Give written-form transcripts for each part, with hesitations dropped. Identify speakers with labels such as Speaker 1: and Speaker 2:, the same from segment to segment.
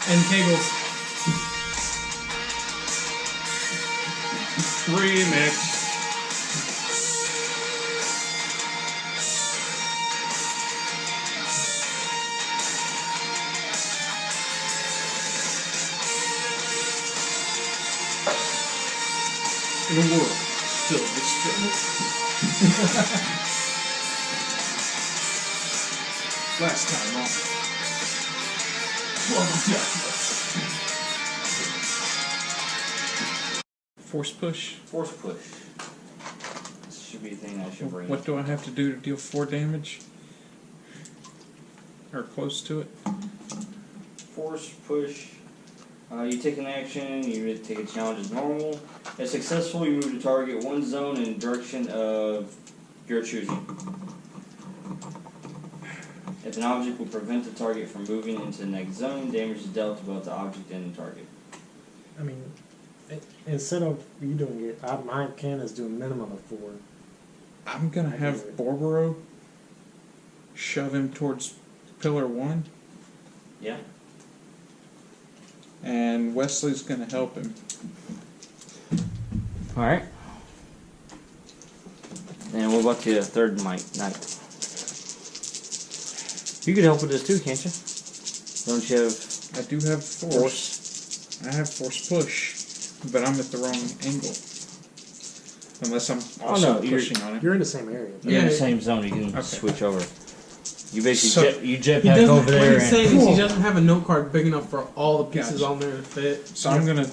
Speaker 1: And Kegels.
Speaker 2: Remix. In a world still disturbed. Last time on World of Darkness. Force push.
Speaker 3: Force push. This should be a thing I should bring.
Speaker 2: What do I have to do to deal 4 damage? Or close to it?
Speaker 3: Force push. You take an action, you take a challenge as normal. If successful, you move to target one zone in the direction of your choosing. If an object will prevent the target from moving into the next zone, damage is dealt to both the object and the target.
Speaker 4: I mean, instead of you doing it, my can is doing minimum of 4.
Speaker 2: I'm going to have Borboro shove him towards Pillar 1.
Speaker 3: Yeah.
Speaker 2: And Wesley's going to help him.
Speaker 3: Alright. And what about the third knight? You could help with this too, can't you? Don't you have...
Speaker 2: I do have force. I have force push, but I'm at the wrong angle. Unless I'm also pushing on it.
Speaker 4: You're in the same area.
Speaker 3: You're in the same zone, you can switch over. You basically
Speaker 1: He
Speaker 3: jetpack
Speaker 1: doesn't,
Speaker 3: over there.
Speaker 1: what he's saying is he doesn't have a note card big enough for all the pieces on there to fit.
Speaker 2: So I'm going to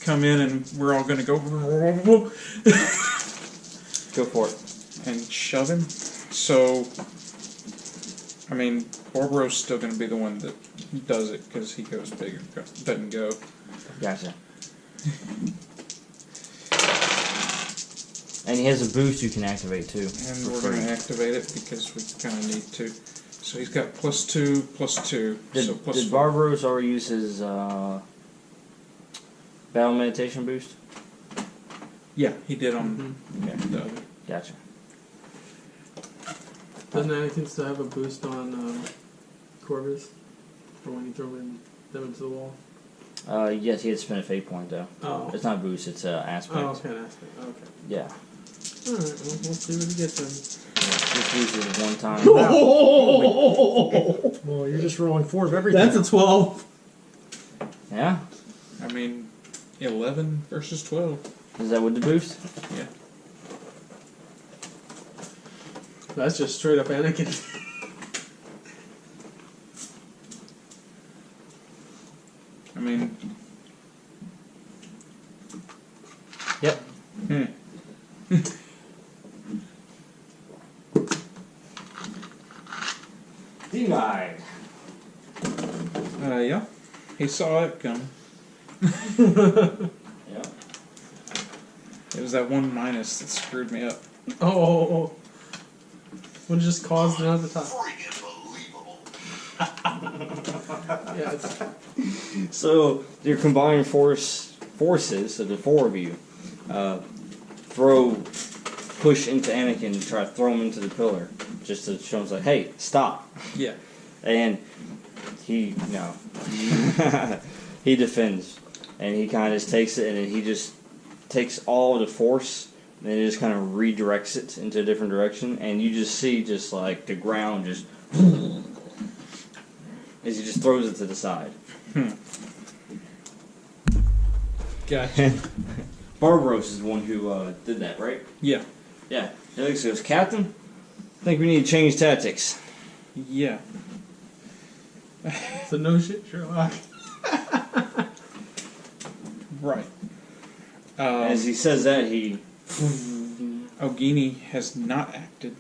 Speaker 2: come in and we're all going to go...
Speaker 3: Go for it.
Speaker 2: And shove him. So, I mean, Borboro's still going to be the one that does it because he goes bigger, doesn't go.
Speaker 3: Gotcha. And he has a boost you can activate too.
Speaker 2: And we're going to activate it because we kind of need to. So he's got +2, +2.
Speaker 3: Did
Speaker 2: +4.
Speaker 3: Barbaros already use his battle meditation boost?
Speaker 2: Yeah, he did on the other.
Speaker 3: Gotcha.
Speaker 1: Doesn't Anakin still have a boost on Corvus? For when you throw them into the wall?
Speaker 3: Yes, he had to spend a fate point though.
Speaker 1: Oh.
Speaker 3: It's not boost, it's aspect.
Speaker 1: Oh, okay, an aspect. Okay.
Speaker 3: Yeah.
Speaker 1: Alright, well, we'll see what he gets then.
Speaker 3: Just uses one time.
Speaker 4: Well, you're just rolling 4 of everything.
Speaker 1: That's a 12.
Speaker 3: Yeah?
Speaker 2: I mean, 11 versus 12.
Speaker 3: Is that with the boost?
Speaker 2: Yeah.
Speaker 1: That's just straight up Anakin.
Speaker 2: I mean...
Speaker 3: Yep. Denied.
Speaker 2: Yeah. He saw it coming.
Speaker 3: Yeah.
Speaker 2: It was that 1 minus that screwed me up.
Speaker 1: Oh. What just caused it at the top? Yeah, it's...
Speaker 3: So, your combined forces, so the 4 of you, push into Anakin and try to throw him into the pillar. Just to show him, like, hey, stop.
Speaker 2: Yeah.
Speaker 3: And he defends. And he kind of just takes it and then he just takes all of the force and then he just kind of redirects it into a different direction. And you just see just like the ground just as he just throws it to the side.
Speaker 2: Gotcha.
Speaker 3: Barbaros is the one who did that, right?
Speaker 2: Yeah.
Speaker 3: Yeah. He looks and goes, Captain, I think we need to change tactics.
Speaker 2: Yeah.
Speaker 1: So no shit, Sherlock.
Speaker 2: Right.
Speaker 3: As he says that, he...
Speaker 2: Ogini has not acted.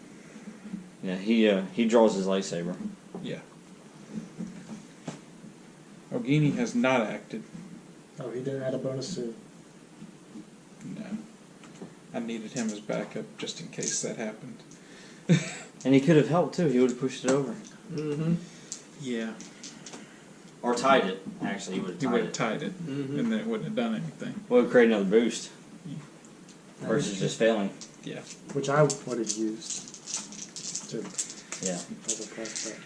Speaker 3: Yeah, he draws his lightsaber.
Speaker 2: Yeah. Ogini has not acted.
Speaker 4: Oh, he didn't add a bonus to...
Speaker 2: No. I needed him as backup just in case that happened.
Speaker 3: And he could have helped too. He would have pushed it over.
Speaker 1: Mm-hmm.
Speaker 2: Yeah.
Speaker 3: Or tied it, actually. He would have tied it.
Speaker 2: He would have tied it, and then it wouldn't have done anything.
Speaker 3: Well, it would create anoth boost. Versus just failing.
Speaker 2: Yeah.
Speaker 4: Which I would have used to
Speaker 3: Yeah.
Speaker 4: overpass that.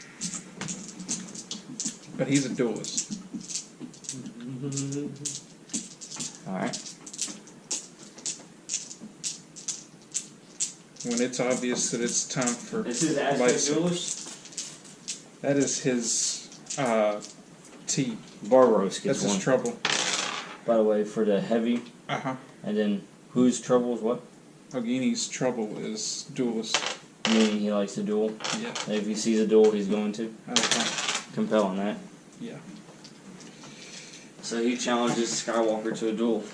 Speaker 2: But he's a duelist.
Speaker 3: Alright.
Speaker 2: When it's obvious that it's time for
Speaker 3: This is Aspect
Speaker 2: lights.
Speaker 3: Duelist.
Speaker 2: That is his T.
Speaker 3: Barbaros gets
Speaker 2: That's his
Speaker 3: one.
Speaker 2: trouble.
Speaker 3: By the way, for the heavy.
Speaker 2: Uh-huh.
Speaker 3: And then whose trouble is what?
Speaker 2: Ogini's trouble is duelist.
Speaker 3: Meaning he likes to duel.
Speaker 2: Yeah.
Speaker 3: And if he sees a duel, he's going to. Compel on that.
Speaker 2: Yeah.
Speaker 3: So he challenges Skywalker to a duel.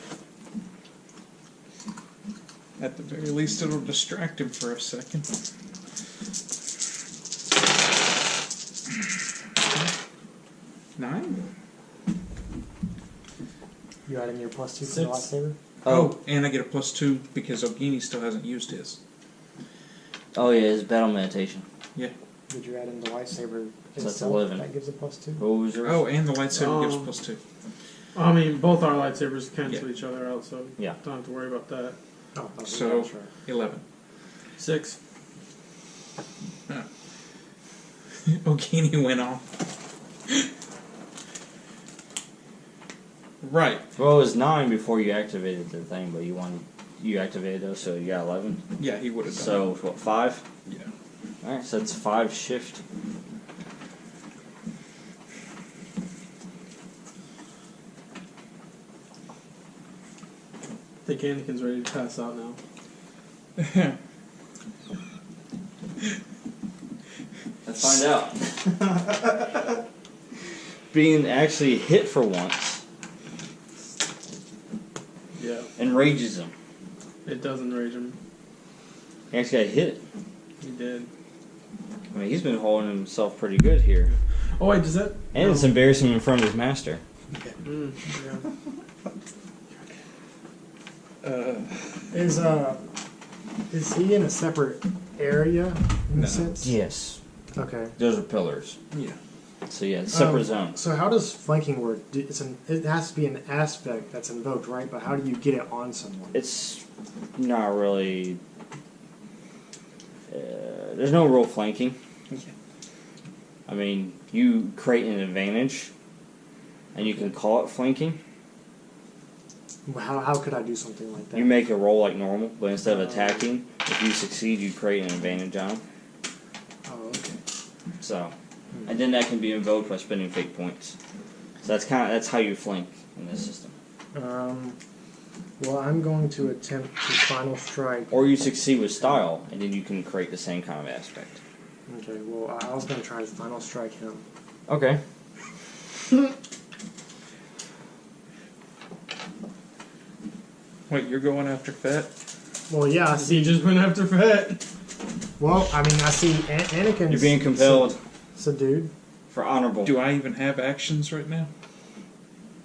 Speaker 2: At the very least, it'll distract him for a second. Nine?
Speaker 4: You add in your +2 for the
Speaker 1: Six.
Speaker 4: lightsaber?
Speaker 2: Oh, and I get a +2 because Ogini still hasn't used his.
Speaker 3: Oh yeah, his battle meditation.
Speaker 2: Yeah.
Speaker 4: Did you add in the lightsaber
Speaker 3: So that's
Speaker 4: itself?
Speaker 3: 11.
Speaker 4: That gives a +2?
Speaker 3: What was yours?
Speaker 2: Oh, and the lightsaber gives
Speaker 1: Um,
Speaker 2: +2.
Speaker 1: I mean, both our lightsabers cancel
Speaker 2: Yeah.
Speaker 1: each other out, so
Speaker 3: Yeah.
Speaker 1: don't have to worry about that.
Speaker 4: Oh,
Speaker 2: So-
Speaker 4: that's right.
Speaker 2: 11.
Speaker 1: 6.
Speaker 2: Ogini went off. Right.
Speaker 3: Well, it was 9 before you activated the thing, but you activated those, so you got 11.
Speaker 2: Yeah, he would have done
Speaker 3: So what, 5?
Speaker 2: it. Yeah.
Speaker 3: All right, so that's 5 shift.
Speaker 1: I think Anakin's ready to pass out now.
Speaker 3: Let's find out. Being actually hit for once
Speaker 1: Yeah.
Speaker 3: enrages him.
Speaker 1: It doesn't rage him.
Speaker 3: He actually got hit.
Speaker 1: He did.
Speaker 3: I mean, he's been holding himself pretty good here.
Speaker 1: Oh, wait, does that...
Speaker 3: And it's embarrassing in front of his master.
Speaker 1: Mm, yeah.
Speaker 4: Is he in a separate area in
Speaker 2: No.
Speaker 4: a sense?
Speaker 3: Yes.
Speaker 4: Okay.
Speaker 3: Those are pillars.
Speaker 2: Yeah.
Speaker 3: So yeah, separate zones.
Speaker 4: So how does flanking work? It has to be an aspect that's invoked, right? But how do you get it on someone?
Speaker 3: It's not really... there's no real flanking.
Speaker 2: Yeah.
Speaker 3: I mean, you create an advantage, and you can call it flanking.
Speaker 4: How could I do something like that?
Speaker 3: You make a roll like normal, but instead of attacking, if you succeed, you create an advantage on them.
Speaker 4: Oh, okay.
Speaker 3: So, and then that can be invoked by spending fate points. So that's how you flank in this system.
Speaker 4: Well, I'm going to attempt to final strike.
Speaker 3: Or you succeed with style, and then you can create the same kind of aspect.
Speaker 4: Okay. Well, I was going to try to final strike him.
Speaker 3: Okay.
Speaker 2: Wait, you're going after Fett?
Speaker 4: Well, yeah. I
Speaker 1: He
Speaker 4: see.
Speaker 1: just went after Fett.
Speaker 4: Well, I mean, I see Anakin.
Speaker 3: You're being compelled
Speaker 4: Subdued.
Speaker 3: for honorable.
Speaker 2: Do I even have actions right now?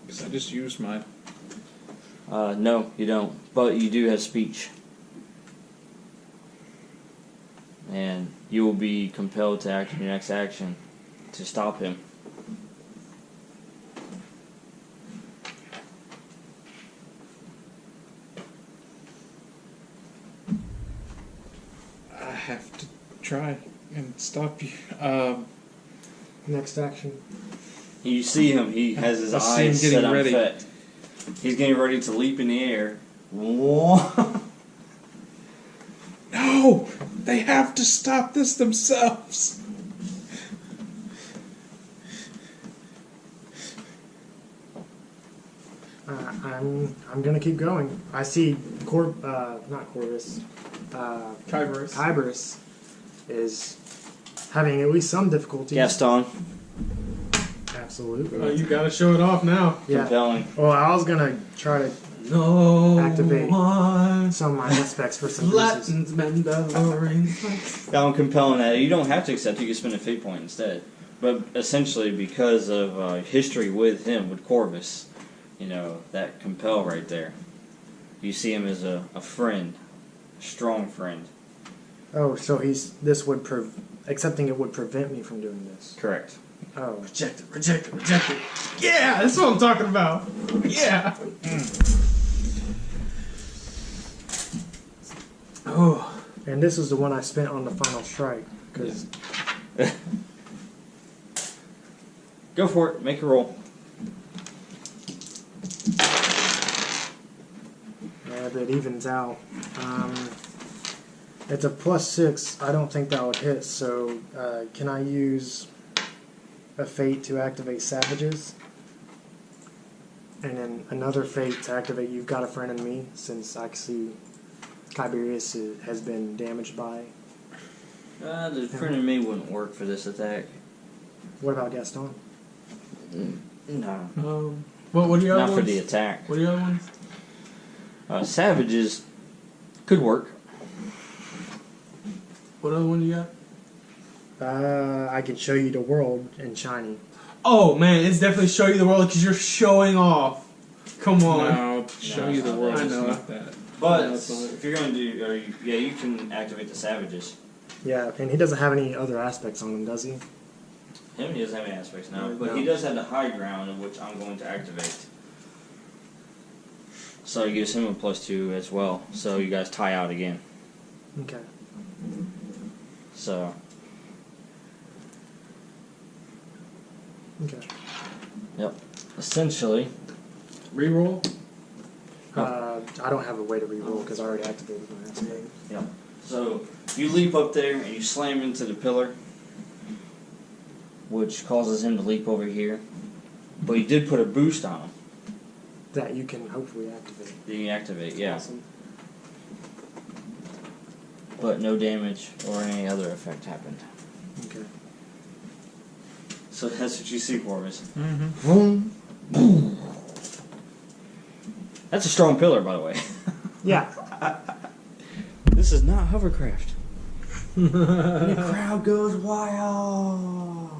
Speaker 2: Because I just used mine.
Speaker 3: No, you don't. But you do have speech. And you will be compelled to act in your next action to stop him.
Speaker 2: I have to try and stop you.
Speaker 4: Next action.
Speaker 3: You see him, he has his
Speaker 2: I see him
Speaker 3: eyes
Speaker 2: getting
Speaker 3: set on
Speaker 2: ready.
Speaker 3: Fett. He's getting ready to leap in the air. Whoa.
Speaker 2: No! They have to stop this themselves!
Speaker 4: I'm gonna keep going. I see not Corvus.
Speaker 1: Kyberious.
Speaker 4: Kyberious is having at least some difficulty.
Speaker 3: Gaston.
Speaker 4: Absolutely.
Speaker 1: Oh, you gotta show it off now.
Speaker 4: Yeah.
Speaker 3: Compelling.
Speaker 4: Well, I was gonna try to
Speaker 1: No
Speaker 4: Activate.
Speaker 1: one
Speaker 4: some of my aspects for some pieces.
Speaker 1: flattens Mandalorian.
Speaker 3: Now I'm compelling that. You don't have to accept it, you can spend a fate point instead. But essentially, because of history with him, with Corvus, you know, that compel right there. You see him as a friend, a strong friend.
Speaker 4: Oh, so accepting it would prevent me from doing this.
Speaker 3: Correct.
Speaker 4: Oh.
Speaker 1: Reject it, reject it, reject it. Yeah, that's what I'm talking about. Yeah. Oh.
Speaker 4: And this is the one I spent on the final strike. Because
Speaker 3: Go for it. Make a roll.
Speaker 4: Yeah, that evens out. It's a +6. I don't think that would hit, so can I use a fate to activate Savages? And then another fate to activate You've Got a Friend in Me, since I see Kyberious has been damaged by.
Speaker 3: The friend of me wouldn't work for this attack.
Speaker 4: What about Gaston?
Speaker 3: No.
Speaker 1: What are your
Speaker 3: Not
Speaker 1: other
Speaker 3: for
Speaker 1: ones?
Speaker 3: the attack.
Speaker 1: What are your other ones?
Speaker 3: Savages could work.
Speaker 1: What other one you got?
Speaker 4: I can show you the world in shiny.
Speaker 1: Oh man, it's definitely show you the world because you're showing off. Come on.
Speaker 2: No, show you the world.
Speaker 1: I
Speaker 2: It's
Speaker 1: know.
Speaker 2: not that.
Speaker 3: But
Speaker 1: No, it's not.
Speaker 3: if you're going to do... you can activate the Savages.
Speaker 4: Yeah, and he doesn't have any other aspects on him, does he?
Speaker 3: He doesn't have any aspects now,
Speaker 1: No,
Speaker 3: but
Speaker 1: no.
Speaker 3: he does have the high ground, in which I'm going to activate. So it gives him a +2 as well. So you guys tie out again.
Speaker 4: Okay.
Speaker 3: So
Speaker 4: Okay.
Speaker 3: essentially,
Speaker 1: Reroll.
Speaker 4: I don't have a way to reroll because I already activated my aspect.
Speaker 3: so you leap up there and you slam into the pillar, which causes him to leap over here. But you did put a boost on him.
Speaker 4: That you can hopefully activate.
Speaker 3: Then you activate, yeah.
Speaker 1: Awesome.
Speaker 3: But no damage or any other effect happened.
Speaker 4: Okay.
Speaker 3: So that's what you see, Corvus.
Speaker 2: Mm-hmm.
Speaker 3: That's a strong pillar, by the way.
Speaker 4: Yeah.
Speaker 3: This is not hovercraft. And the crowd goes wild.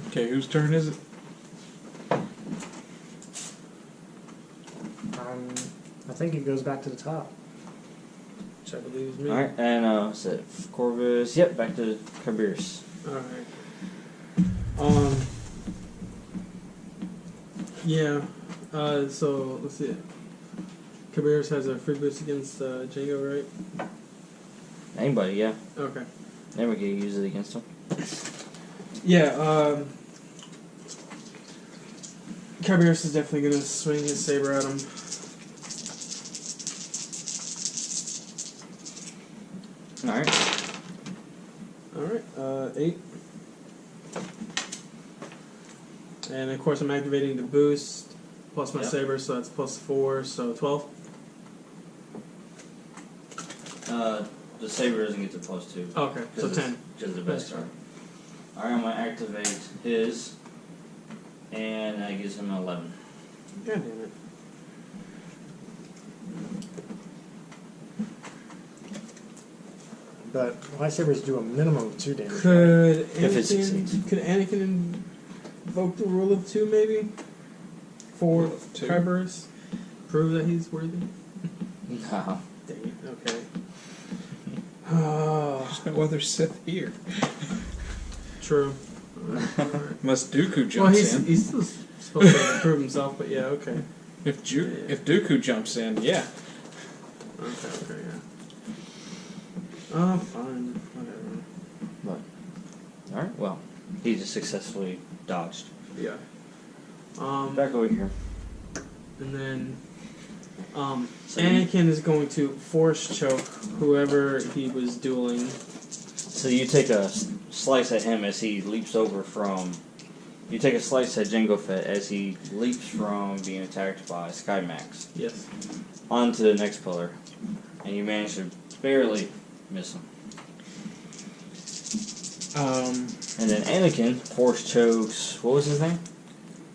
Speaker 2: Okay, whose turn is it?
Speaker 4: I think it goes back to the top.
Speaker 1: Which I believe is me.
Speaker 3: Alright, and so Corvus, yep, back to Kyberious.
Speaker 1: Alright. Yeah. So let's see. Kyberious has a free boost against Django, right?
Speaker 3: Anybody, yeah.
Speaker 1: Okay.
Speaker 3: Never get to use it against him.
Speaker 1: Yeah. Kyberious is definitely gonna swing his saber at him.
Speaker 3: Alright.
Speaker 1: Alright, 8. And of course I'm activating the boost plus my
Speaker 3: Yep.
Speaker 1: saber, so that's +4, so 12.
Speaker 3: The saber doesn't get to +2.
Speaker 1: Okay, so 10.
Speaker 3: Because the best card. Alright, I'm going to activate his, and that gives him an 11.
Speaker 1: God damn it.
Speaker 4: But lightsabers do a minimum of 2 damage.
Speaker 1: Could
Speaker 3: If it succeeds.
Speaker 1: Anakin invoke the rule of 2 maybe? For
Speaker 2: Rule of 2?
Speaker 1: Kyberious? Prove that he's worthy?
Speaker 3: No.
Speaker 1: Dang it, okay. Oh,
Speaker 2: There's no other Sith here.
Speaker 1: true.
Speaker 2: Unless Dooku
Speaker 1: Well,
Speaker 2: jumps in.
Speaker 1: he's still supposed to prove himself, but yeah, okay.
Speaker 2: If
Speaker 1: Yeah.
Speaker 2: Dooku jumps in, yeah.
Speaker 1: Okay, yeah. Oh, fine. Whatever.
Speaker 3: Alright, well, he just successfully dodged.
Speaker 1: Yeah.
Speaker 3: Back over here.
Speaker 1: And then,
Speaker 3: So
Speaker 1: Anakin is going to force choke whoever he was dueling.
Speaker 3: So you take a slice at him as he leaps over from... You take a slice at Jango Fett as he leaps from being attacked by Skymax
Speaker 1: Yes.
Speaker 3: onto the next pillar. And you manage to barely miss him. And then Anakin force chokes... What was his name?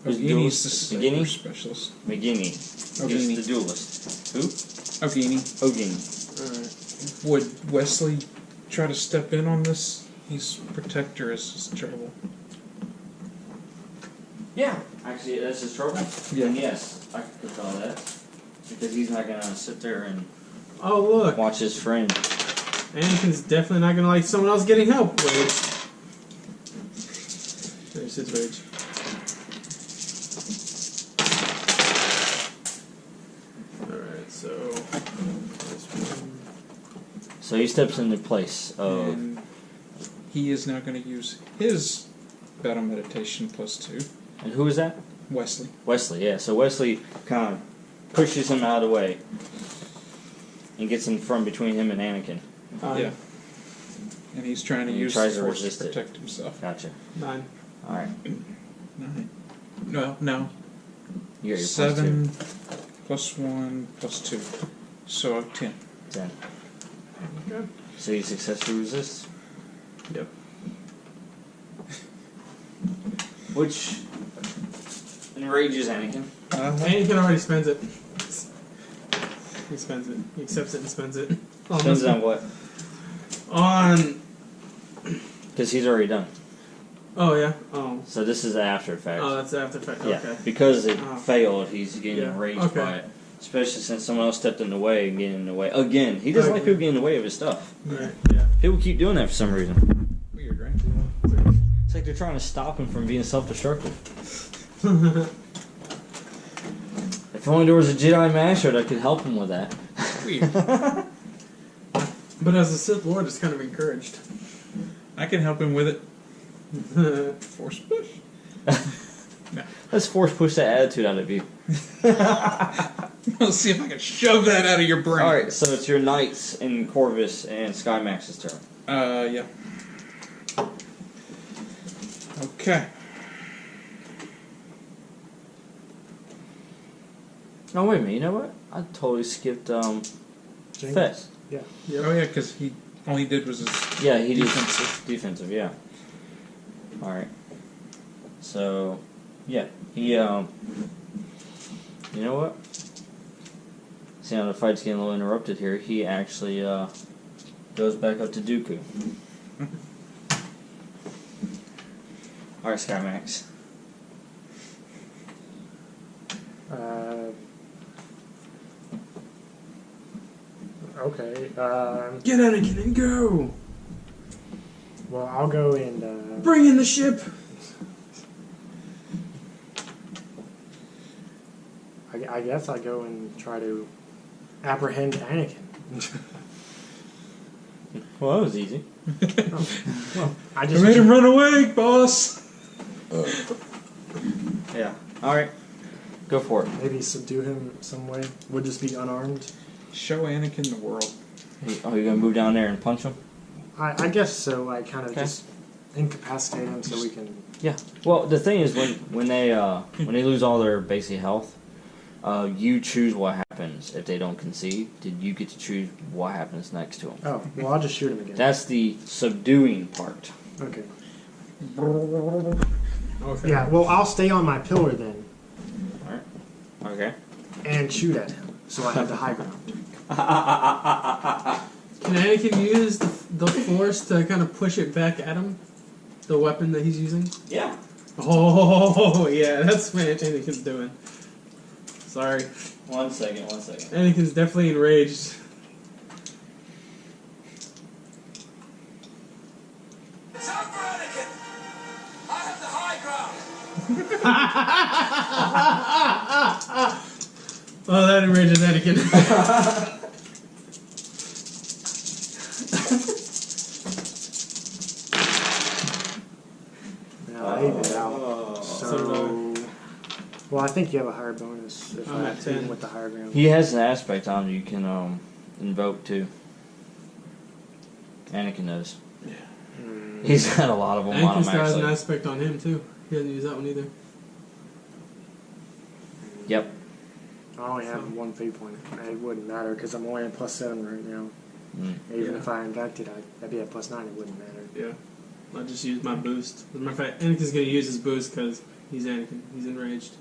Speaker 2: Ogini's the saber
Speaker 3: Ogini?
Speaker 2: specialist.
Speaker 3: McGinney.
Speaker 2: Ogini.
Speaker 3: He's the duelist. Who?
Speaker 2: Ogini.
Speaker 3: Ogini.
Speaker 1: Alright.
Speaker 2: Would Wesley try to step in on this? He's protector is his trouble.
Speaker 3: Yeah. Actually, that's his trouble?
Speaker 2: Yeah.
Speaker 3: Then yes, I could put all that. Because he's not going to sit there and
Speaker 1: Oh, look.
Speaker 3: watch his friend.
Speaker 1: Anakin's definitely not going to like someone else getting help. Rage. There's his rage. Alright, so...
Speaker 3: So he steps into place of...
Speaker 1: And
Speaker 2: he is now going to use his battle meditation +2.
Speaker 3: And who is that?
Speaker 2: Wesley.
Speaker 3: Wesley, yeah. So Wesley kind of pushes him out of the way and gets in from between him and Anakin.
Speaker 2: Yeah. And he's trying to
Speaker 3: And he
Speaker 2: use
Speaker 3: tries
Speaker 2: the
Speaker 3: to
Speaker 2: force
Speaker 3: resist
Speaker 2: to
Speaker 3: it.
Speaker 2: protect himself.
Speaker 3: Gotcha.
Speaker 1: 9.
Speaker 3: Alright.
Speaker 2: 9. Well, no.
Speaker 3: You got your
Speaker 2: 7 +1 +2. So 10.
Speaker 3: 10.
Speaker 1: Okay.
Speaker 3: So you successfully resist.
Speaker 1: Yep.
Speaker 3: Which enrages Anakin.
Speaker 1: Anakin already spends it. He spends it. He accepts it and spends it.
Speaker 3: Depends on what?
Speaker 1: On.
Speaker 3: Because he's already done.
Speaker 1: Oh, yeah. Oh.
Speaker 3: So this is after effect.
Speaker 1: Oh, that's after effect.
Speaker 3: Yeah.
Speaker 1: Okay.
Speaker 3: Because it
Speaker 1: Oh.
Speaker 3: failed, he's getting
Speaker 1: Yeah.
Speaker 3: enraged
Speaker 1: Okay.
Speaker 3: by it. Especially since someone else stepped in the way and getting in the way. Again, he doesn't like people getting in the way of his stuff.
Speaker 1: Right. Yeah.
Speaker 3: People keep doing that for some reason.
Speaker 2: Weird, right?
Speaker 3: It's like they're trying to stop him from being self-destructive. If only there was a Jedi Master that could help him with that.
Speaker 2: Weird.
Speaker 1: But as a Sith Lord, it's kind of encouraged.
Speaker 2: I can help him with it. Force push.
Speaker 3: Let's force push that attitude out of you.
Speaker 2: I'll see if I can shove that out of your brain.
Speaker 3: Alright, so it's your knights in Corvus and Skymax's turn.
Speaker 2: Yeah. Okay.
Speaker 3: Oh, wait a minute, you know what? I totally skipped,
Speaker 4: James?
Speaker 3: Fest.
Speaker 4: Yeah.
Speaker 1: Yep.
Speaker 2: Oh yeah, because he all he did was his
Speaker 3: Yeah, he did.
Speaker 2: defensive.
Speaker 3: Defensive, yeah. Alright. So, yeah, he, you know what? See how the fight's getting a little interrupted here. He actually, goes back up to Dooku. Alright, Skymax.
Speaker 4: Okay.
Speaker 1: Get Anakin and go!
Speaker 4: Well, I'll go and
Speaker 1: Bring in the ship!
Speaker 4: I guess I go and try to apprehend Anakin.
Speaker 3: Well, that was easy.
Speaker 4: Well, I
Speaker 1: I
Speaker 4: just
Speaker 1: made him run away, boss!
Speaker 3: Yeah. Alright. Go for it.
Speaker 4: maybe subdue him some way. Would just be unarmed.
Speaker 2: Show Anakin the world.
Speaker 3: Oh, you're gonna move down there and punch him?
Speaker 4: I guess so. I kind of
Speaker 3: Okay.
Speaker 4: just incapacitate him so we can.
Speaker 3: Yeah. Well, the thing is, when they lose all their basic health, you choose what happens if they don't concede. Did you get to choose what happens next to them?
Speaker 4: Oh, well, I'll just shoot him again.
Speaker 3: That's the subduing part.
Speaker 4: Okay.
Speaker 1: Okay.
Speaker 4: Yeah. Well, I'll stay on my pillar then
Speaker 3: Alright. Okay.
Speaker 4: and shoot at him, so I have the high ground.
Speaker 1: Can Anakin use the Force to kind of push it back at him? The weapon that he's using?
Speaker 3: Yeah.
Speaker 1: Oh, yeah, that's what Anakin's doing. Sorry.
Speaker 3: One second.
Speaker 1: Anakin's definitely enraged.
Speaker 5: It's up for Anakin! I have the high ground!
Speaker 1: Oh, that enrages Anakin.
Speaker 4: Now I even it out.
Speaker 1: So,
Speaker 4: Well, I think you have a higher bonus if
Speaker 1: I'm
Speaker 4: I
Speaker 1: at
Speaker 4: hit him
Speaker 1: 10.
Speaker 4: with the higher ground.
Speaker 3: He has an aspect on him you can invoke too. Anakin does.
Speaker 4: Mm.
Speaker 3: He's got a lot of them on
Speaker 1: Anakin
Speaker 3: him
Speaker 1: still has an
Speaker 3: actually.
Speaker 1: aspect on him, too. He hasn't used that one either.
Speaker 3: Yep.
Speaker 4: I only have one fate point. It wouldn't matter because I'm only at +7 right now.
Speaker 3: Mm.
Speaker 4: Even
Speaker 1: Yeah.
Speaker 4: if I infected, I'd be at +9. It wouldn't matter.
Speaker 1: Yeah. I'll just use my boost. As a matter of fact, Anakin's going to use his boost because he's Anakin. He's enraged.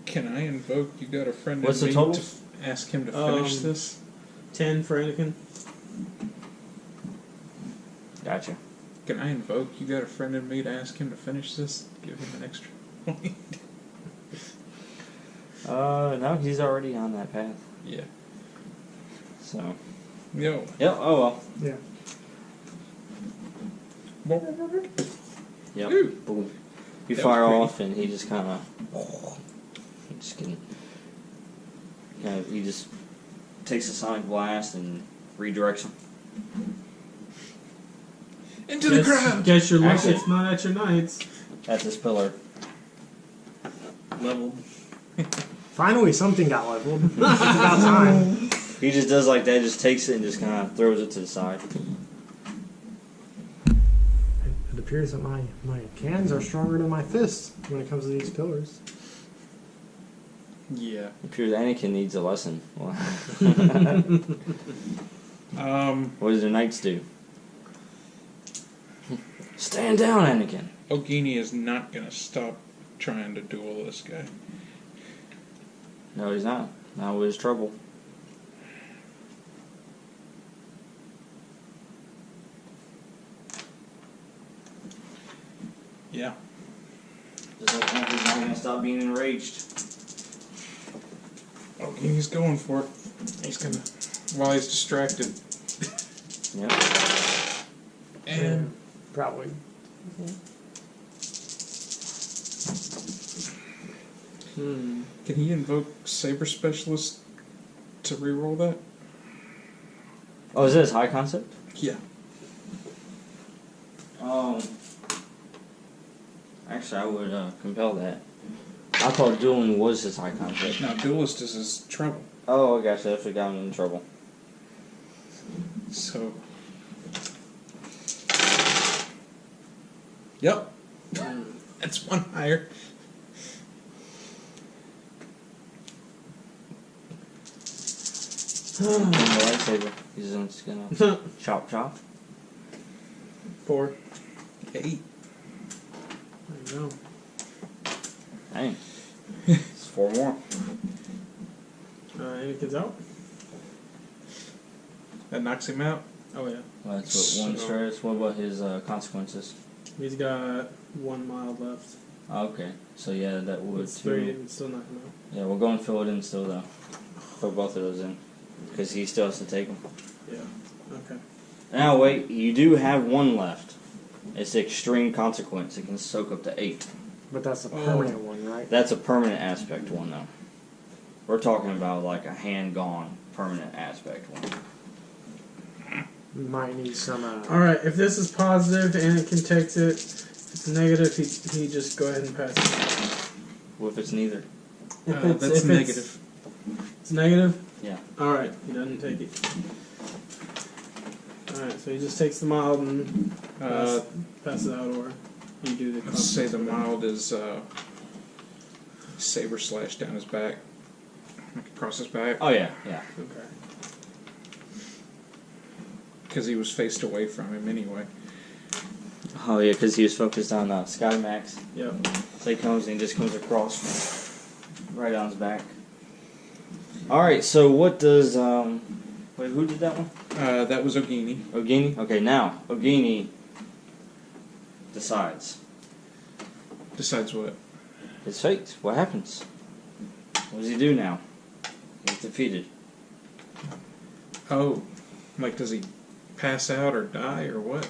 Speaker 2: Can I invoke you got a friend
Speaker 3: What's
Speaker 2: in
Speaker 3: the
Speaker 2: me
Speaker 3: total?
Speaker 2: to ask him to finish
Speaker 1: Um,
Speaker 2: this?
Speaker 1: 10 for Anakin.
Speaker 3: Gotcha.
Speaker 2: Can I invoke you got a friend in me to ask him to finish this? Give him an extra point.
Speaker 3: No, he's already on that path.
Speaker 2: Yeah.
Speaker 3: So.
Speaker 2: Yo.
Speaker 3: Yep. Oh well.
Speaker 4: Yeah.
Speaker 3: Yep.
Speaker 2: Ooh.
Speaker 3: Boom. You
Speaker 2: That
Speaker 3: fire
Speaker 2: was pretty.
Speaker 3: off, and he just kind of. Just kidding. He just takes a sonic blast and redirects him.
Speaker 2: Into the crowd!
Speaker 1: Guess you're lucky
Speaker 3: Actually-
Speaker 1: it's not at your knights.
Speaker 3: That's his pillar.
Speaker 1: Leveled.
Speaker 4: Finally, something got leveled. It's about time.
Speaker 3: He just does like that, just takes it and just kind of throws it to the side.
Speaker 4: It appears that my cannons are stronger than my fists when it comes to these pillars.
Speaker 2: Yeah.
Speaker 3: It appears Anakin needs a lesson. What does the knights do? Stand down, Anakin.
Speaker 2: Ogini is not gonna stop trying to duel this guy.
Speaker 3: No, he's not. Not with his trouble.
Speaker 2: Yeah.
Speaker 3: Just like that, he's not going to stop being enraged.
Speaker 2: Ogini's going for it. He's gonna, while he's distracted.
Speaker 3: Yep.
Speaker 2: And
Speaker 4: Probably.
Speaker 2: can he invoke Saber Specialist to reroll that?
Speaker 3: Oh, is this high concept?
Speaker 2: Yeah.
Speaker 3: Actually, I would compel that. I thought dueling was his high concept.
Speaker 2: Now, Duelist is his trouble.
Speaker 3: Oh, I gotcha. That's what got him in trouble.
Speaker 2: So. Yep. That's one higher.
Speaker 3: And the lightsaber. He's just gonna chop chop.
Speaker 1: 4.
Speaker 2: 8.
Speaker 1: There you go.
Speaker 3: Dang. It's 4 more.
Speaker 1: Anakin's out.
Speaker 2: That knocks him out.
Speaker 1: Oh, yeah.
Speaker 3: Well, that's what one
Speaker 2: So-
Speaker 3: stress. What about his consequences?
Speaker 1: He's got 1 mile left.
Speaker 3: Oh, okay. So yeah, that would
Speaker 1: It's 3
Speaker 3: too.
Speaker 1: and still not him out.
Speaker 3: Yeah, we'll go and fill it in still though. Put both of those in. Because he still has to take them.
Speaker 1: Yeah. Okay.
Speaker 3: Now wait, you do have 1 left. It's extreme consequence. It can soak up to 8.
Speaker 4: But that's a permanent one, right?
Speaker 3: That's a permanent aspect one though. We're talking about like a hand gone permanent aspect one.
Speaker 4: We might need some.
Speaker 1: Alright, if this is positive, Anakin takes it. If it's negative, he just go ahead and pass it.
Speaker 3: What if it's neither?
Speaker 2: That's negative.
Speaker 1: It's negative?
Speaker 3: Yeah.
Speaker 1: Alright, he doesn't take it. Alright, so he just takes the mild and pass it out, or you do the
Speaker 2: Let's say the
Speaker 1: consequence.
Speaker 2: mild is saber slash down his back, like across his back,
Speaker 3: Oh yeah, yeah.
Speaker 1: Okay.
Speaker 2: because he was faced away from him anyway.
Speaker 3: Oh yeah, because he was focused on Skymax.
Speaker 1: Yep.
Speaker 3: So he comes and he just comes across right on his back. Alright, so what does wait, who did that one?
Speaker 2: That was Ogini.
Speaker 3: Ogini? Okay, now Ogini decides.
Speaker 2: Decides what?
Speaker 3: His fate. What happens? What does he do now? He's defeated.
Speaker 2: Oh, like does he pass out or die or what?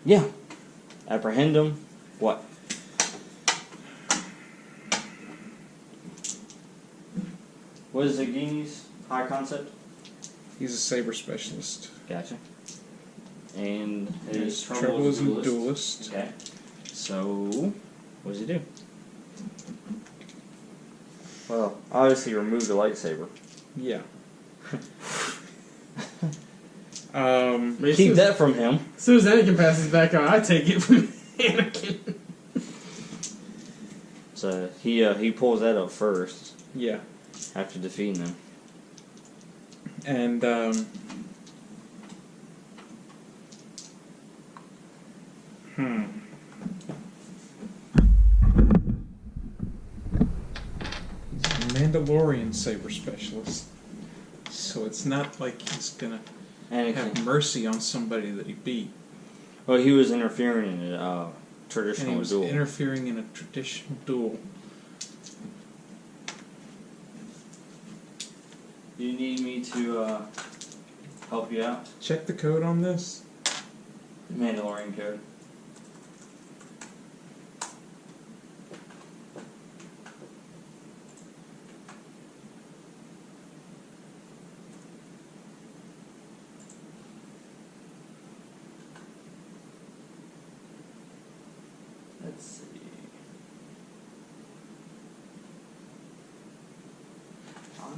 Speaker 3: Yeah. Apprehend him. What? What is Ogini's high concept?
Speaker 2: He's a saber specialist.
Speaker 3: Gotcha. And
Speaker 2: His
Speaker 3: his
Speaker 2: trouble is a
Speaker 3: duelist.
Speaker 2: duelist.
Speaker 3: Okay. So, what does he do? Well, obviously remove the lightsaber.
Speaker 2: Yeah.
Speaker 1: Maybe
Speaker 3: Keep that from him.
Speaker 1: As soon as Anakin passes back out, I take it from Anakin.
Speaker 3: So he pulls that up first
Speaker 2: Yeah.
Speaker 3: after defeating him.
Speaker 2: And he's a Mandalorian saber specialist. So it's not like he's gonna
Speaker 3: Anakin.
Speaker 2: have mercy on somebody that he beat.
Speaker 3: Well, he was interfering in a
Speaker 2: And
Speaker 3: traditional
Speaker 2: he was
Speaker 3: duel.
Speaker 2: interfering in a traditional duel.
Speaker 3: Do you need me to help you out?
Speaker 2: Check the code on this.
Speaker 3: Mandalorian code.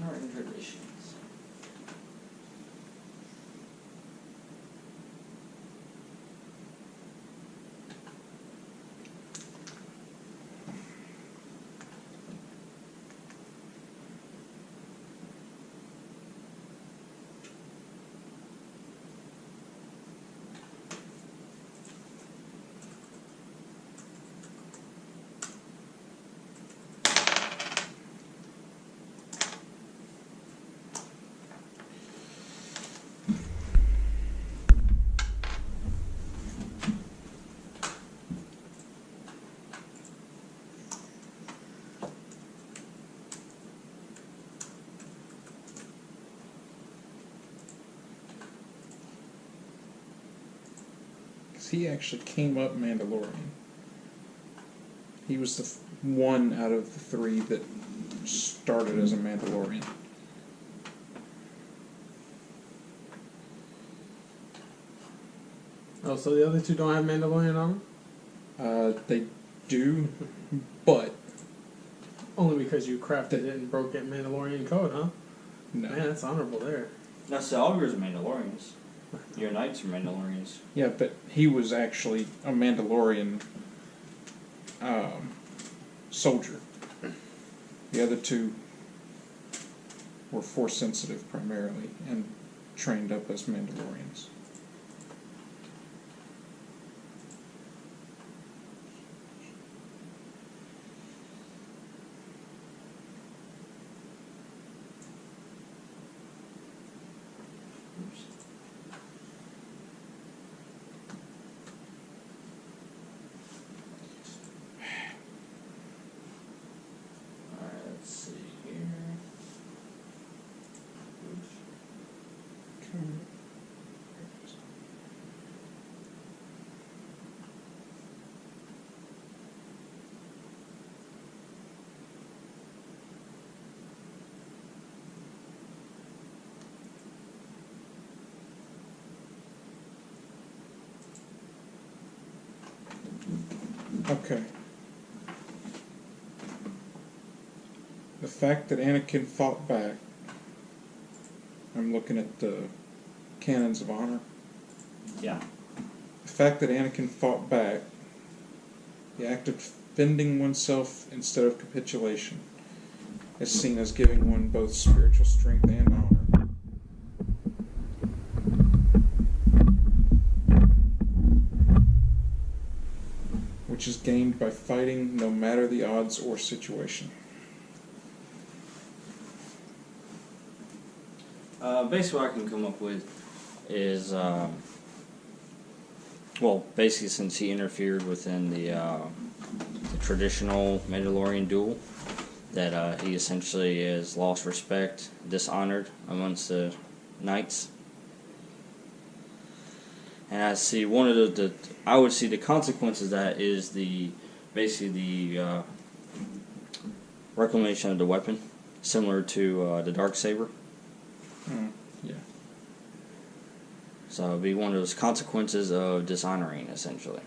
Speaker 3: Honor and traditions.
Speaker 2: He actually came up Mandalorian. He was the one out of the three that started as a Mandalorian.
Speaker 1: Oh, so the other two don't have Mandalorian armor?
Speaker 2: They do, but
Speaker 1: Only because you crafted it and broke it Mandalorian code, huh?
Speaker 2: no.
Speaker 1: Man, that's honorable there.
Speaker 3: Now, so all yours are Mandalorians. Your knights are Mandalorians.
Speaker 2: Yeah, but he was actually a Mandalorian soldier. The other two were Force sensitive primarily and trained up as Mandalorians.
Speaker 3: Alright, let's see here.
Speaker 2: Okay. The fact that Anakin fought back, I'm looking at the Canons of Honor.
Speaker 3: Yeah.
Speaker 2: The fact that Anakin fought back, the act of defending oneself instead of capitulation, is seen as giving one both spiritual strength and honor. Which is gained by fighting no matter the odds or situation.
Speaker 3: Basically what I can come up with is, well, basically since he interfered within the traditional Mandalorian duel, that he essentially has lost respect, dishonored amongst the knights. And I see one of I would see the consequences of that is basically the reclamation of the weapon, similar to the Darksaber.
Speaker 2: Yeah.
Speaker 3: So it'd be one of those consequences of dishonoring, essentially.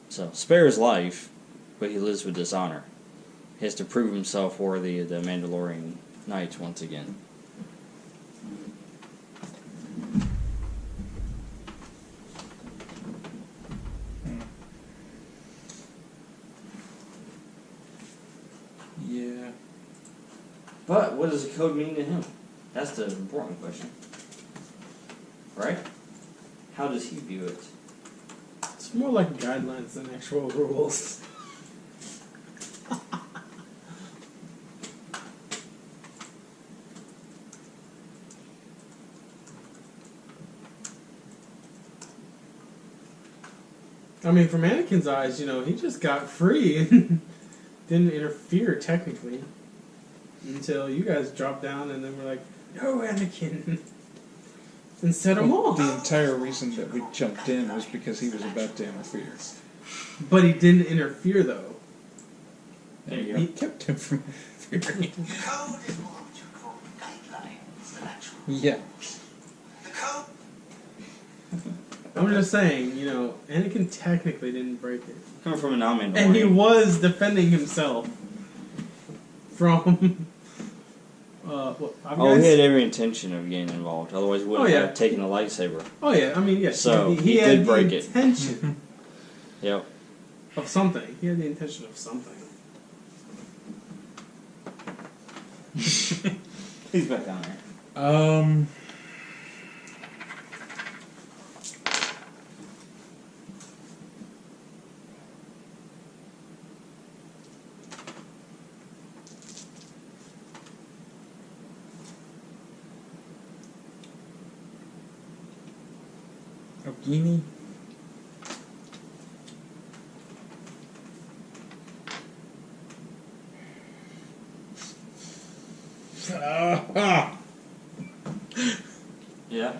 Speaker 3: So spare his life, but he lives with dishonor. He has to prove himself worthy of the Mandalorian Knights once again.
Speaker 2: Yeah.
Speaker 3: But what does the code mean to him? That's the important question. Right? How does he view it?
Speaker 1: It's more like guidelines than actual rules. I mean, from Anakin's eyes, he just got free and didn't interfere technically until you guys dropped down and then were like, "No, Anakin," and set him off.
Speaker 2: The entire reason that we jumped in was because he was about to interfere.
Speaker 1: But he didn't interfere, though.
Speaker 3: There you
Speaker 2: He
Speaker 3: go.
Speaker 2: kept him from interfering.
Speaker 5: The code is what you call guidelines than actual.
Speaker 2: Yeah.
Speaker 5: The code.
Speaker 1: I'm just saying, Anakin technically didn't break it.
Speaker 3: Coming from a non-Mandalorian.
Speaker 1: And he was defending himself from
Speaker 3: He had every intention of getting involved. Otherwise, he wouldn't have taken a lightsaber.
Speaker 1: Oh yeah, I mean yes.
Speaker 3: So
Speaker 1: he
Speaker 3: did
Speaker 1: had
Speaker 3: break
Speaker 1: the
Speaker 3: it.
Speaker 1: intention
Speaker 3: Yep.
Speaker 1: of something. He had the intention of something.
Speaker 3: He's back down there.
Speaker 2: Ogini.
Speaker 3: Yeah.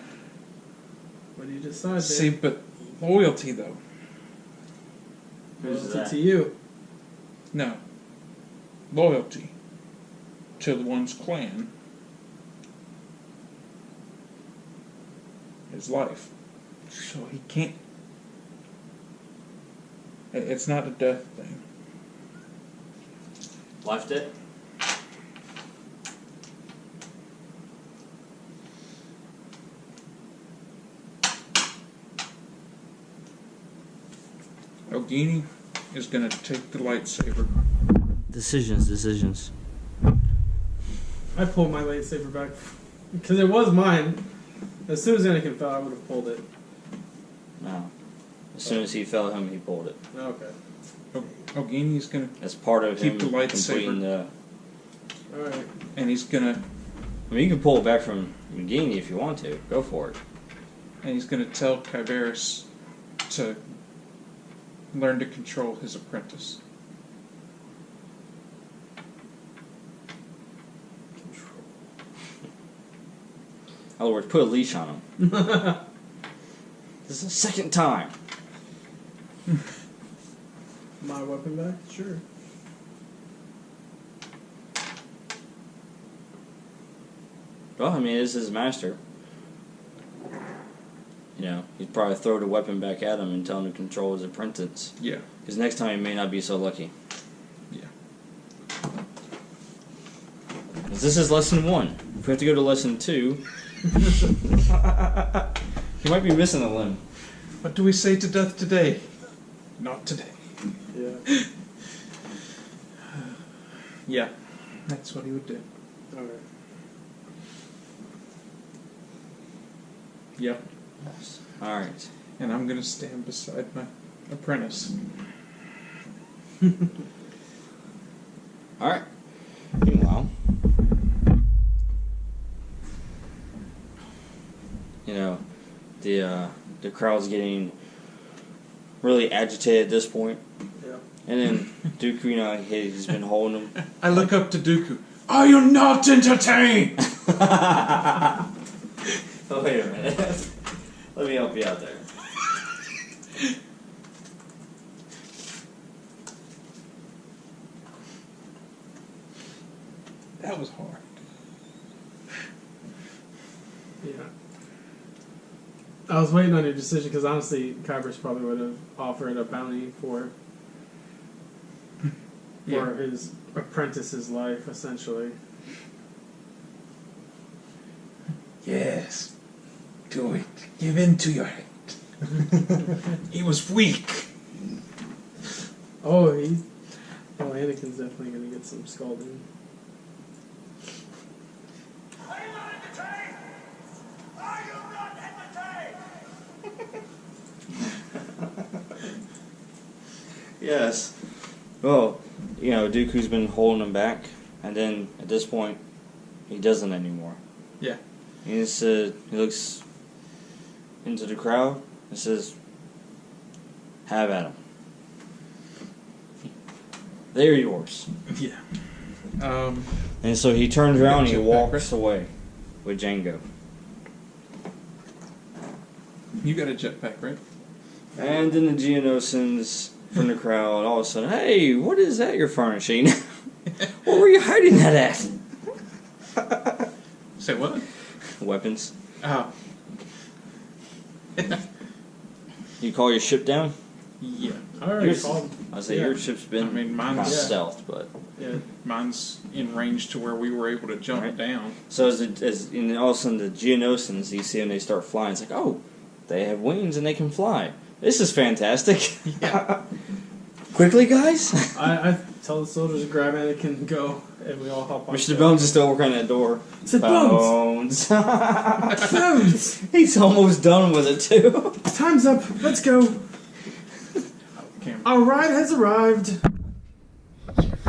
Speaker 1: What do you decide?
Speaker 2: See, but loyalty though.
Speaker 3: Who's
Speaker 1: Loyalty
Speaker 3: that?
Speaker 1: to you.
Speaker 2: No. Loyalty to one's clan is life. So he can't. It's not a death thing.
Speaker 3: Life debt?
Speaker 2: Ogini is going to take the lightsaber.
Speaker 3: Decisions.
Speaker 1: I pulled my lightsaber back because it was mine. As soon as Anakin fell, I would have pulled it.
Speaker 3: No. As soon as he fell him, he pulled it.
Speaker 1: Okay.
Speaker 2: Ogini's going to,
Speaker 3: That's part of
Speaker 2: Keep
Speaker 3: him
Speaker 2: the lightsaber.
Speaker 3: completing the...
Speaker 1: All right.
Speaker 2: and he's going to,
Speaker 3: I mean, you can pull it back from Nagini if you want to. Go for it.
Speaker 2: tell Kyberious to learn to control his apprentice.
Speaker 3: In other words, put a leash on him. This is the second time.
Speaker 1: My weapon back? Sure.
Speaker 3: Well, I mean, it's his master. You know, he'd probably throw the weapon back at him and tell him to control his apprentice.
Speaker 2: Yeah.
Speaker 3: Because next time he may not be so lucky.
Speaker 2: Yeah.
Speaker 3: 'Cause this is lesson 1. If we have to go to lesson 2, he might be missing a limb.
Speaker 2: What do we say to death today? Not today.
Speaker 1: Yeah.
Speaker 2: Yeah. That's what he would do.
Speaker 1: All right.
Speaker 2: Yep.
Speaker 3: Alright.
Speaker 2: And I'm going to stand beside my apprentice.
Speaker 3: Alright. Meanwhile, you know, the crowd's getting really agitated at this point.
Speaker 1: Yeah.
Speaker 3: And then Dooku, you know, he's been holding him.
Speaker 2: I look up to Dooku. Are you not entertained?
Speaker 3: Oh, wait a minute. Let me help you out there.
Speaker 2: That was hard.
Speaker 1: Yeah. I was waiting on your decision because honestly, Kyberious probably would have offered a bounty for his apprentice's life, essentially.
Speaker 2: Yes. Do it. Give in to your hate. He was weak.
Speaker 1: Anakin's definitely going to get some scalding.
Speaker 5: Are you not entertained? Are you not entertained?
Speaker 3: Yes. Well, you know, Dooku's been holding him back, and then at this point, he doesn't anymore.
Speaker 2: Yeah.
Speaker 3: He looks into the crowd and says, "Have at him. They're yours."
Speaker 2: Yeah.
Speaker 3: And so he turns around and he
Speaker 2: Jetpack,
Speaker 3: walks away with Django.
Speaker 2: You got a jetpack, right?
Speaker 3: And then the Geonosians from the crowd all of a sudden, "Hey, what is that you're furnishing? Where were you hiding that at?"
Speaker 2: Say what?
Speaker 3: Weapons.
Speaker 2: Oh.
Speaker 3: You call your ship down?
Speaker 2: Yeah.
Speaker 1: I already
Speaker 3: Yours-
Speaker 1: called.
Speaker 3: I say
Speaker 1: Yeah.
Speaker 3: your ship's been
Speaker 2: I mean,
Speaker 3: kind of
Speaker 2: mine's
Speaker 3: stealth, but
Speaker 1: Yeah.
Speaker 2: mine's in range to where we were able to jump
Speaker 3: Right.
Speaker 2: down.
Speaker 3: so and all of a sudden the Geonosians, you see when they start flying, it's like, oh, they have wings and they can fly. This is fantastic.
Speaker 2: Yeah.
Speaker 3: Quickly, guys.
Speaker 1: I tell the soldiers to grab Anakin and go, and we all hop on.
Speaker 3: Mr. Bones is still working on that door.
Speaker 1: It's a Bones! Bones!
Speaker 3: He's almost done with it too.
Speaker 1: Time's up. Let's go. Our ride has arrived.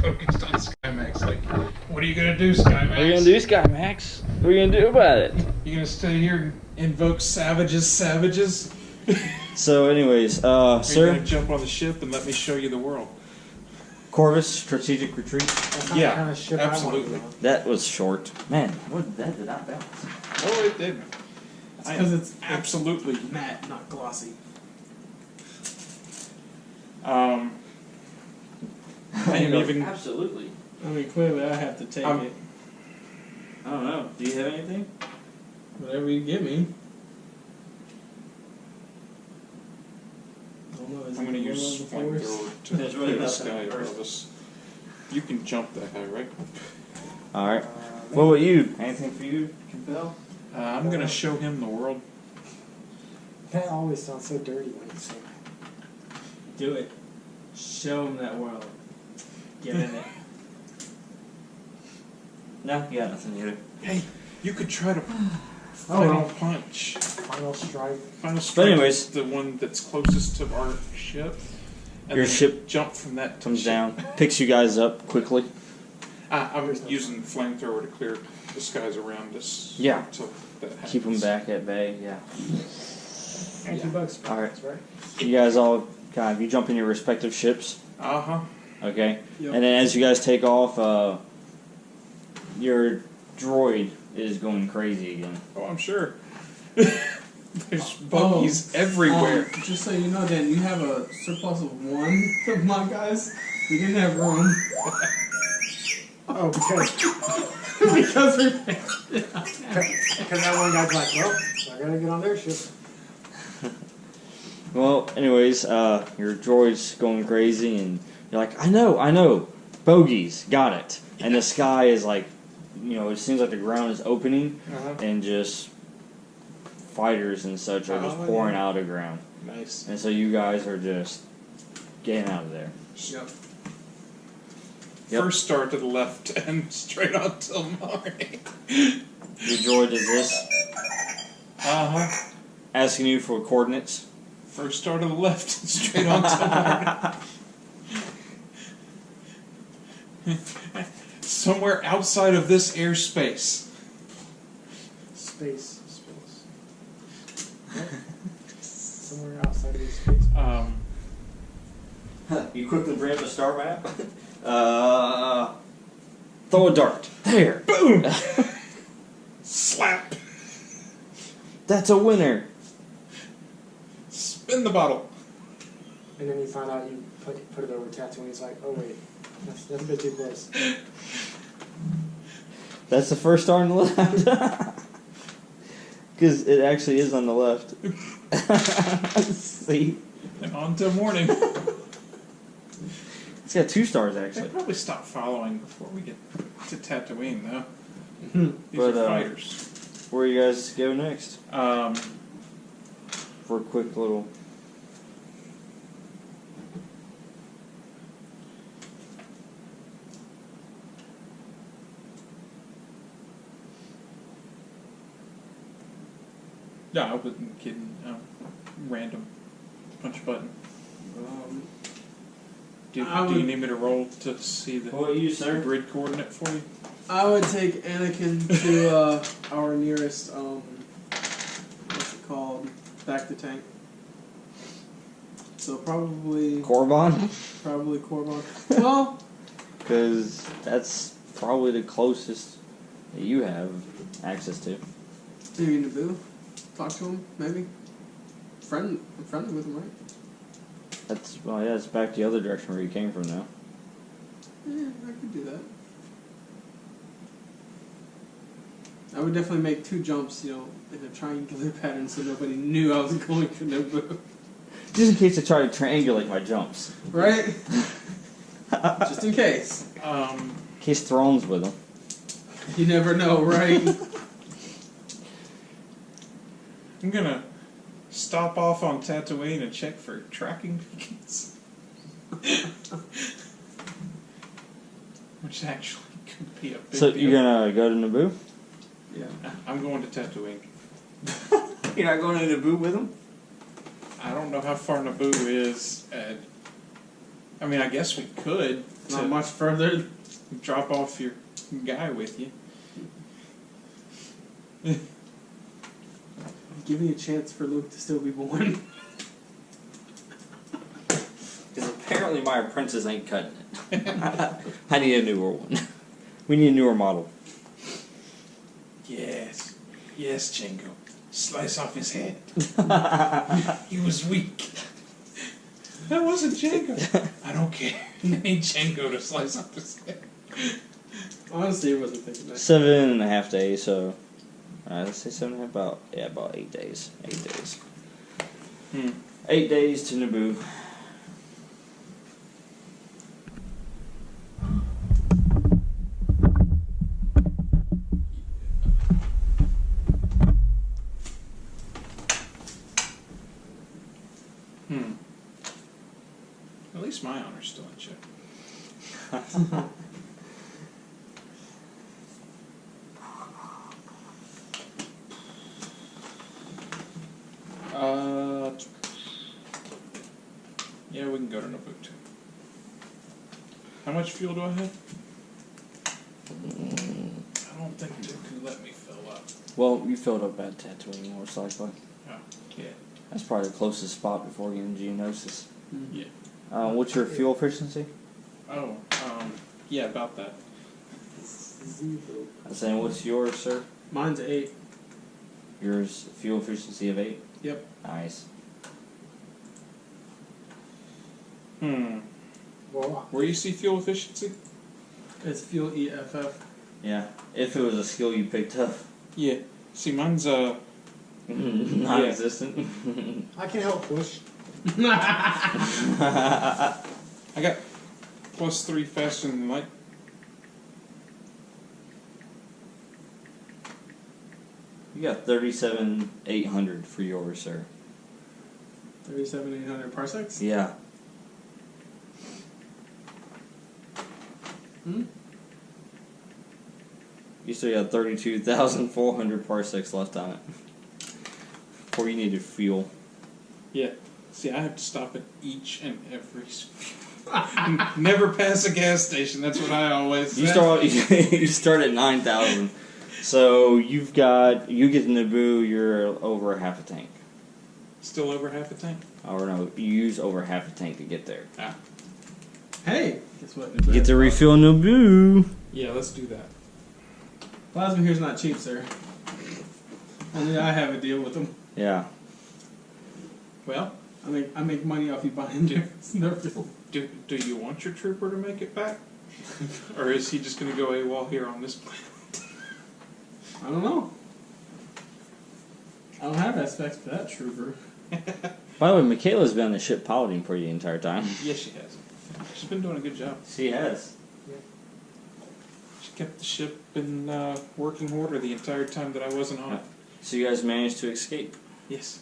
Speaker 2: Focused on Skymax. Like, what are you gonna do, Skymax?
Speaker 3: What are you gonna do, Skymax? What are you gonna do about it?
Speaker 2: You gonna stay here and invoke savages?
Speaker 3: So, anyways,
Speaker 2: Are you
Speaker 3: sir,
Speaker 2: gonna jump on the ship and let me show you the world?
Speaker 3: Corvus, strategic retreat.
Speaker 4: That's not
Speaker 2: Yeah,
Speaker 4: the kind of ship I
Speaker 2: absolutely.
Speaker 4: want to go on.
Speaker 3: That was short. Man, that did not balance.
Speaker 2: Oh, it did.
Speaker 1: Because it's
Speaker 2: Absolutely.
Speaker 1: matte, not glossy.
Speaker 2: I am even.
Speaker 3: Absolutely.
Speaker 1: I mean, clearly I have to take it.
Speaker 3: I don't know. Do you have anything?
Speaker 1: Whatever you give me. I don't know. Is
Speaker 2: I'm
Speaker 1: it
Speaker 2: gonna use
Speaker 1: the force?
Speaker 2: flamethrower to
Speaker 3: There's really
Speaker 2: clear the
Speaker 3: nothing
Speaker 2: sky
Speaker 3: at
Speaker 2: above
Speaker 3: first.
Speaker 2: us. You can jump that high, right?
Speaker 3: All right. What about you? Anything for you, Compel?
Speaker 2: I'm gonna show him the world.
Speaker 4: That always sounds so dirty when you say it.
Speaker 1: Do it. Show them that world. Get in it.
Speaker 3: No, you got nothing either.
Speaker 2: Hey, you could try to
Speaker 4: Oh,
Speaker 2: final
Speaker 4: well.
Speaker 2: punch.
Speaker 4: Final strike.
Speaker 2: Final strike
Speaker 3: anyways.
Speaker 2: is the one that's closest to our ship. And
Speaker 3: Your
Speaker 2: then
Speaker 3: ship
Speaker 2: jump from that to
Speaker 3: Comes
Speaker 2: ship.
Speaker 3: down, picks you guys up quickly.
Speaker 2: I'm using the flamethrower to clear the skies around us.
Speaker 3: Yeah.
Speaker 2: So that happens.
Speaker 3: Keep them back at bay. Yeah.
Speaker 4: And $2.
Speaker 3: All right.
Speaker 4: That's right.
Speaker 3: You guys all kind of you jump in your respective ships.
Speaker 2: Uh huh.
Speaker 3: Okay.
Speaker 1: Yep.
Speaker 3: And then as you guys take off, your droid is going crazy again.
Speaker 2: Oh, I'm sure. There's buggies everywhere.
Speaker 1: Just so you know, Dan, you have a surplus of one of my guys. We didn't have room.
Speaker 4: Oh, because
Speaker 1: Because we
Speaker 4: that one guy's like, well, I gotta get on their ship.
Speaker 3: Well, anyways, your droid's going crazy, and you're like, I know, bogeys, got it. And the sky is like, it seems like the ground is opening, and just fighters and such are just
Speaker 1: Oh,
Speaker 3: pouring
Speaker 1: yeah.
Speaker 3: out of the ground.
Speaker 1: Nice.
Speaker 3: And so you guys are just getting out of there.
Speaker 1: Yep.
Speaker 3: Yep.
Speaker 2: First star to the left and straight on till morning.
Speaker 3: Your droid is this,
Speaker 2: Uh huh.
Speaker 3: asking you for coordinates.
Speaker 2: First star to the left and straight on till morning. Somewhere outside of this airspace.
Speaker 4: Space. What? Somewhere outside of this space.
Speaker 3: You quickly bring up a star map. Throw a dart. There.
Speaker 2: Boom! Slap!
Speaker 3: That's a winner.
Speaker 2: Spin the bottle.
Speaker 4: And then you find out you put it over Tatooine. It's like, oh wait, that's a bit too close.
Speaker 3: That's the first star on the left. Because it actually is on the left. See?
Speaker 2: And on till morning.
Speaker 3: It's got 2 stars,
Speaker 2: They
Speaker 3: actually.
Speaker 2: probably stop following before we get to Tatooine, though. These
Speaker 3: But,
Speaker 2: are fighters.
Speaker 3: Where you guys go next?
Speaker 2: Um,
Speaker 3: For a quick little...
Speaker 2: no, I wasn't kidding. Random. Punch a button. Do you need me to roll to see the
Speaker 3: What you, sir?
Speaker 2: grid coordinate for you?
Speaker 1: I would take Anakin to our nearest, what's it called? Back to tank. So probably
Speaker 3: Corvon?
Speaker 1: Corvus. Well,
Speaker 3: Because that's probably the closest that you have access to.
Speaker 1: maybe Naboo. Talk to him, maybe. I'm friendly with him, right?
Speaker 3: It's back the other direction where you came from now.
Speaker 1: Yeah, I could do that. I would definitely make 2 jumps, in a triangular pattern so nobody knew I was going to Naboo.
Speaker 3: Just in case I try to triangulate my jumps.
Speaker 1: Right? Just in case.
Speaker 3: In case Thrawn's with him.
Speaker 1: You never know, right?
Speaker 2: I'm gonna stop off on Tatooine and check for tracking beacons. Which actually could be a big
Speaker 3: So
Speaker 2: deal.
Speaker 3: you're gonna go to Naboo?
Speaker 1: Yeah.
Speaker 2: I'm going to Tatooine.
Speaker 3: You're not going to Naboo with him?
Speaker 2: I don't know how far Naboo is, Ed. I mean, I guess we could.
Speaker 1: Not much further.
Speaker 2: Drop off your guy with you.
Speaker 1: Give me a chance for Luke to still be born.
Speaker 3: Because apparently my apprentice ain't cutting it. I need a newer one. We need a newer model.
Speaker 2: Yes. Yes, Django. Slice off his head. He was weak. That wasn't Django. I don't care. I need Django to slice off his head.
Speaker 1: Honestly, I wasn't thinking that.
Speaker 3: 7.5 days, so... let's say 7.5, about 8 days. 8 days. 8 days to Naboo.
Speaker 2: At least my honor's still in check. Yeah, we can go to Naboo too. How much fuel do I have? I don't think Dooku let me fill up.
Speaker 3: Well, you filled up at Tatooine, most likely.
Speaker 2: Oh, yeah.
Speaker 3: That's probably the closest spot before getting Geonosis.
Speaker 2: Yeah.
Speaker 3: What's your fuel efficiency?
Speaker 2: Oh, yeah, about that.
Speaker 3: I'm saying, what's yours, sir?
Speaker 1: Mine's 8.
Speaker 3: Yours, fuel efficiency of 8?
Speaker 1: Yep.
Speaker 3: Nice.
Speaker 4: Well,
Speaker 2: Where you see fuel efficiency?
Speaker 1: It's fuel EFF.
Speaker 3: Yeah. If it was a skill you picked up.
Speaker 2: Yeah. See, mine's
Speaker 3: Non-existent.
Speaker 4: I can help push.
Speaker 2: I got +3 faster than light.
Speaker 3: You got 37,800 for yours, sir.
Speaker 1: 37,800 parsecs?
Speaker 3: Yeah. You still got 32,400 parsecs left on it. Before you needed fuel.
Speaker 2: Yeah. See, I have to stop at each and every... Never pass a gas station. That's what I always say.
Speaker 3: You start at 9,000. So you get to Naboo, you're over half a tank.
Speaker 2: Still over half a tank?
Speaker 3: Or no, you use over half a tank to get there.
Speaker 2: Ah.
Speaker 1: Hey! Guess what?
Speaker 3: You get to refill Naboo.
Speaker 2: Yeah, let's do that.
Speaker 1: Plasma here's not cheap, sir. Only I have a deal with them.
Speaker 3: Yeah.
Speaker 2: Well,
Speaker 1: I make money off you buying their fuel.
Speaker 2: do you want your trooper to make it back? Or is he just going to go AWOL here on this planet?
Speaker 1: I don't know. I don't have aspects for that trooper.
Speaker 3: By the way, Michaela's been on the ship piloting for you the entire time.
Speaker 2: Yes, she has. She's been doing a good job.
Speaker 3: She has.
Speaker 2: She kept the ship in working order the entire time that I wasn't on it.
Speaker 3: So you guys managed to escape.
Speaker 2: Yes.